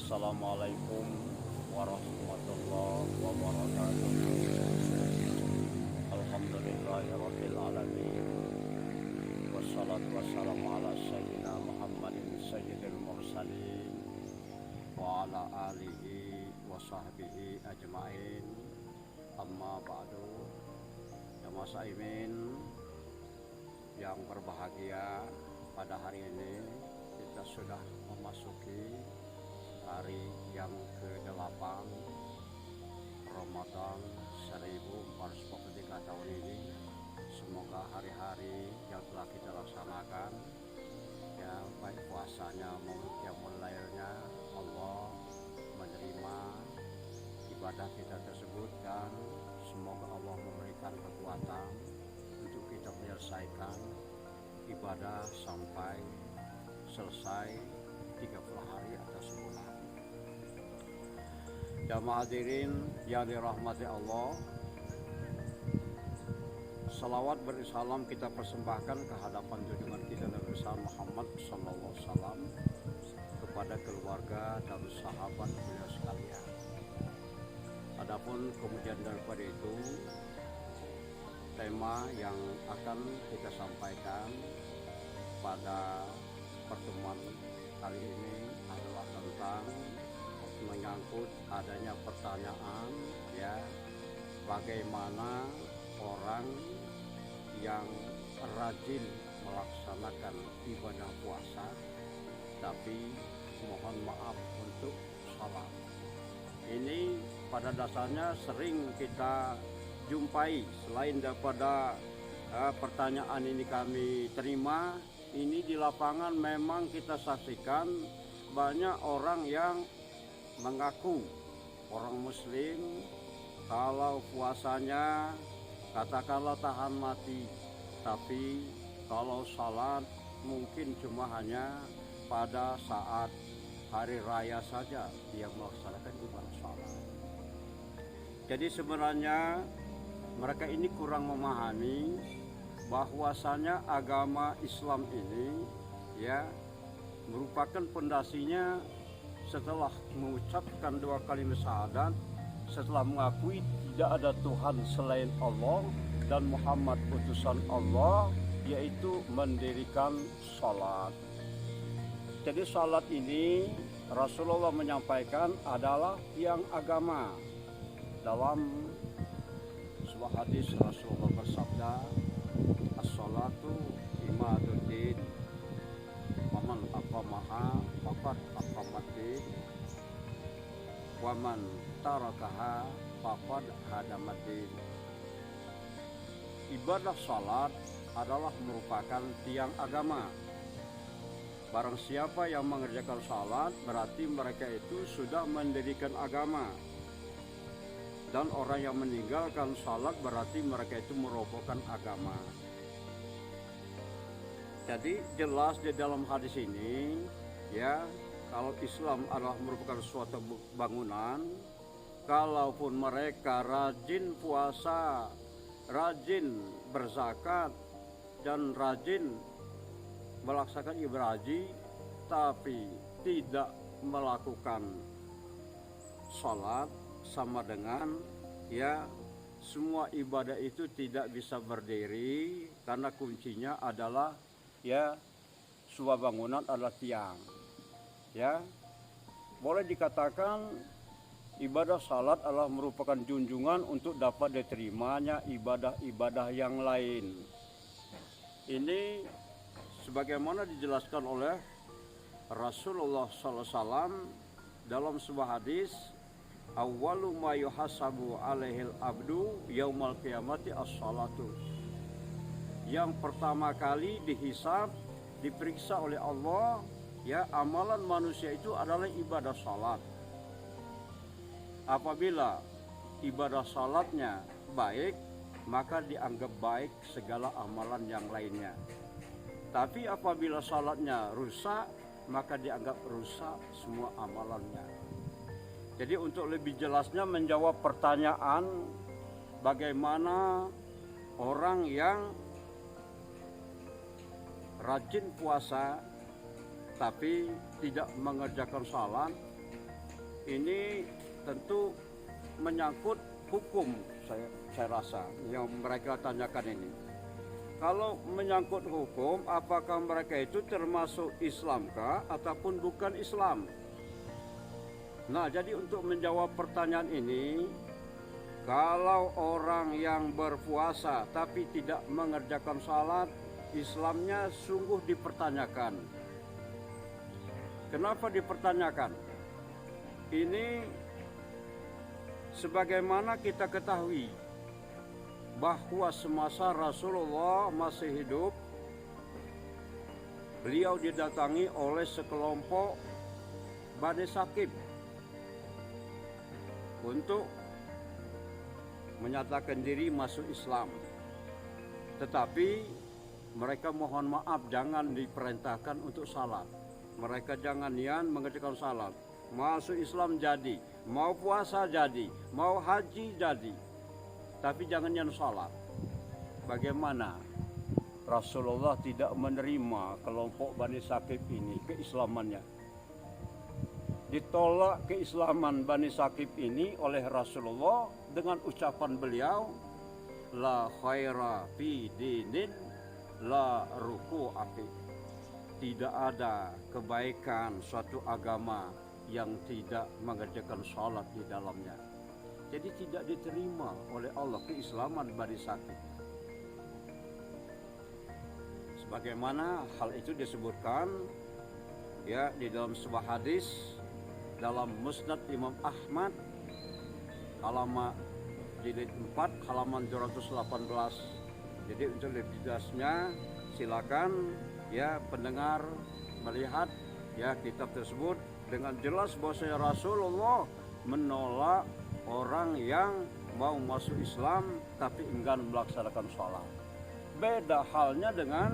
Assalamualaikum warahmatullahi wabarakatuh. Alhamdulillahirabbil alamin. Wassalatu wassalamu ala sayyidina Muhammadin sayyidil mursalin wa ala alihi wa sahbihi ajmain. Amma ba'du. Jamaah saimin yang berbahagia, pada hari ini kita sudah memasuki hari yang ke-8 Ramadan 1443 tahun ini. Semoga hari-hari yang telah kita laksanakan, ya baik puasanya maupun qiyamul lailnya, Allah menerima ibadah kita tersebut, dan semoga Allah memberikan kekuatan untuk kita menyelesaikan ibadah sampai selesai 30 hari atau sebulan. Jamaah hadirin yang dirahmati Allah, salawat berisalam kita persembahkan ke hadapan junjungan kita Nabi besar Muhammad sallallahu alaihi wasallam, kepada keluarga dan sahabat beliau sekalian. Adapun kemudian daripada itu, tema yang akan kita sampaikan pada pertemuan kali ini adalah tentang menyangkut adanya pertanyaan, ya, bagaimana orang yang rajin melaksanakan ibadah puasa tapi mohon maaf untuk salat. Ini pada dasarnya sering kita jumpai. Selain daripada pertanyaan ini kami terima, ini di lapangan memang kita saksikan banyak orang yang mengaku orang muslim, kalau puasanya katakanlah tahan mati, tapi kalau salat mungkin cuma hanya pada saat hari raya saja dia melaksanakan ibadah salat. Jadi sebenarnya mereka ini kurang memahami bahwasanya agama Islam ini, ya, merupakan pondasinya setelah mengucapkan 2 kalimat syahadat, setelah mengakui tidak ada Tuhan selain Allah dan Muhammad utusan Allah, yaitu mendirikan salat. Jadi salat ini Rasulullah menyampaikan adalah tiang agama. Dalam sebuah hadis Rasulullah bersabda, as-salatu imaduddin, waman aqamaha faqad aqamaddin, waman tarakaha faqad hadamaddin. Ibadah salat adalah merupakan tiang agama. Barang siapa yang mengerjakan salat, berarti mereka itu sudah mendirikan agama. Dan orang yang meninggalkan salat berarti mereka itu merobohkan agama. Jadi jelas di dalam hadis ini, ya, kalau Islam adalah merupakan suatu bangunan, kalaupun mereka rajin puasa, rajin berzakat, dan rajin melaksanakan ibadah haji, tapi tidak melakukan salat, sama dengan, ya, semua ibadah itu tidak bisa berdiri, karena kuncinya adalah, ya, sebuah bangunan adalah tiang. Ya, boleh dikatakan ibadah salat adalah merupakan junjungan untuk dapat diterimanya ibadah-ibadah yang lain. Ini sebagaimana dijelaskan oleh Rasulullah SAW dalam sebuah hadis, awwalu ma yuhasabu alaihil abdu yaumal qiyamati as-salatu. Yang pertama kali dihisab, diperiksa oleh Allah, ya, amalan manusia itu adalah ibadah salat. Apabila ibadah salatnya baik, maka dianggap baik segala amalan yang lainnya. Tapi apabila salatnya rusak, maka dianggap rusak semua amalannya. Jadi untuk lebih jelasnya menjawab pertanyaan bagaimana orang yang rajin puasa tapi tidak mengerjakan salat, ini tentu menyangkut hukum, saya rasa yang mereka tanyakan ini. Kalau menyangkut hukum, apakah mereka itu termasuk Islamkah ataupun bukan Islam? Nah, jadi untuk menjawab pertanyaan ini, kalau orang yang berpuasa tapi tidak mengerjakan salat, Islamnya sungguh dipertanyakan. Kenapa dipertanyakan? Ini sebagaimana kita ketahui bahwa semasa Rasulullah masih hidup, beliau didatangi oleh sekelompok Bani Saqif untuk menyatakan diri masuk Islam. Tetapi mereka mohon maaf jangan diperintahkan untuk salat. Mereka jangan niat mengerjakan salat. Masuk Islam jadi, mau puasa jadi, mau haji jadi, tapi jangan niat salat. Bagaimana Rasulullah tidak menerima kelompok Bani Saqif ini keislamannya? Ditolak keislaman Bani Saqif ini oleh Rasulullah dengan ucapan beliau, la khaira fi dinin la ruku'ati. Tidak ada kebaikan suatu agama yang tidak mengerjakan salat di dalamnya. Jadi tidak diterima oleh Allah keislaman Bani Saqif. Sebagaimana hal itu disebutkan ya di dalam sebuah hadis dalam Musnad Imam Ahmad halaman jilid 4 halaman 218. Jadi untuk lebih jelasnya silakan ya pendengar melihat ya kitab tersebut dengan jelas bahwa Rasulullah menolak orang yang mau masuk Islam tapi enggan melaksanakan sholat. Beda halnya dengan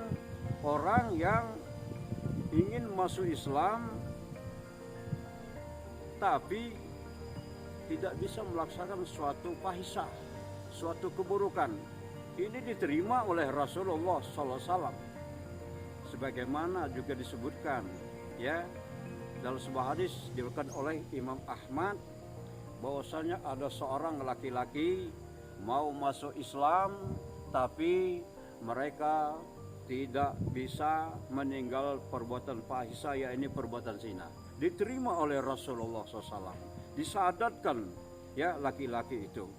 orang yang ingin masuk Islam tapi tidak bisa melaksanakan suatu fahisah, suatu keburukan. Ini diterima oleh Rasulullah SAW. Sebagaimana juga disebutkan ya dalam sebuah hadis diriwayatkan oleh Imam Ahmad bahwasanya ada seorang laki-laki mau masuk Islam tapi mereka tidak bisa meninggal perbuatan fahisah, yaitu perbuatan zina. Diterima oleh Rasulullah SAW, disahadatkan ya laki-laki itu,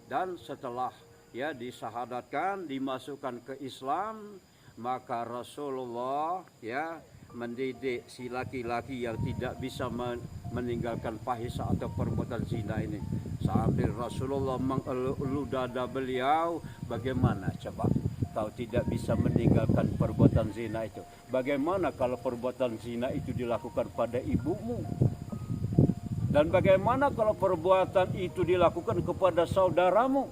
dan setelah ya disahadatkan dimasukkan ke Islam, maka Rasulullah ya mendidik si laki-laki yang tidak bisa meninggalkan fahisah atau perbuatan zina ini. Sambil Rasulullah mengelus dada beliau, bagaimana coba kau tidak bisa meninggalkan perbuatan zina itu? Bagaimana kalau perbuatan zina itu dilakukan pada ibumu? Dan bagaimana kalau perbuatan itu dilakukan kepada saudaramu?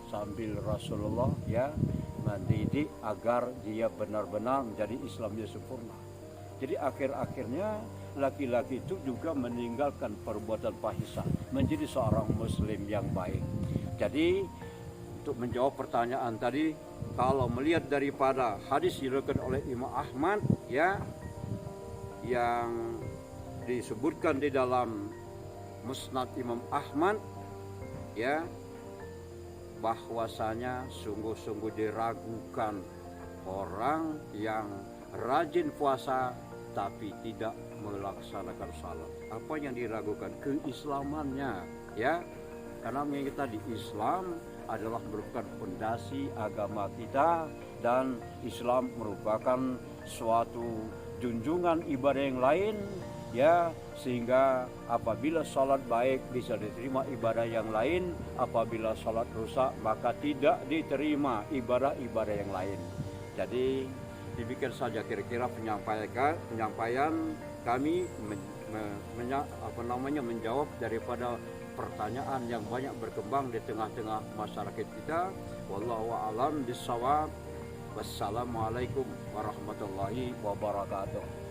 Sambil Rasulullah ya mendidik agar dia benar-benar menjadi Islamnya sempurna. Jadi akhir-akhirnya laki-laki itu juga meninggalkan perbuatan fahisah, menjadi seorang muslim yang baik. Jadi untuk menjawab pertanyaan tadi, kalau melihat daripada hadis diriwayatkan oleh Imam Ahmad ya yang disebutkan di dalam Musnad Imam Ahmad ya, bahwasanya sungguh-sungguh diragukan orang yang rajin puasa tapi tidak melaksanakan salat. Apa yang diragukan? Keislamannya ya, karena mengingat tadi Islam adalah merupakan fondasi agama kita, dan Islam merupakan suatu junjungan ibadah yang lain ya, sehingga apabila salat baik bisa diterima ibadah yang lain, apabila salat rusak maka tidak diterima ibadah-ibadah yang lain. Jadi demikian saja kira-kira penyampaian kami menjawab daripada pertanyaan yang banyak berkembang di tengah-tengah masyarakat kita. Wallahu a'lam bishawab. Wassalamualaikum warahmatullahi wabarakatuh.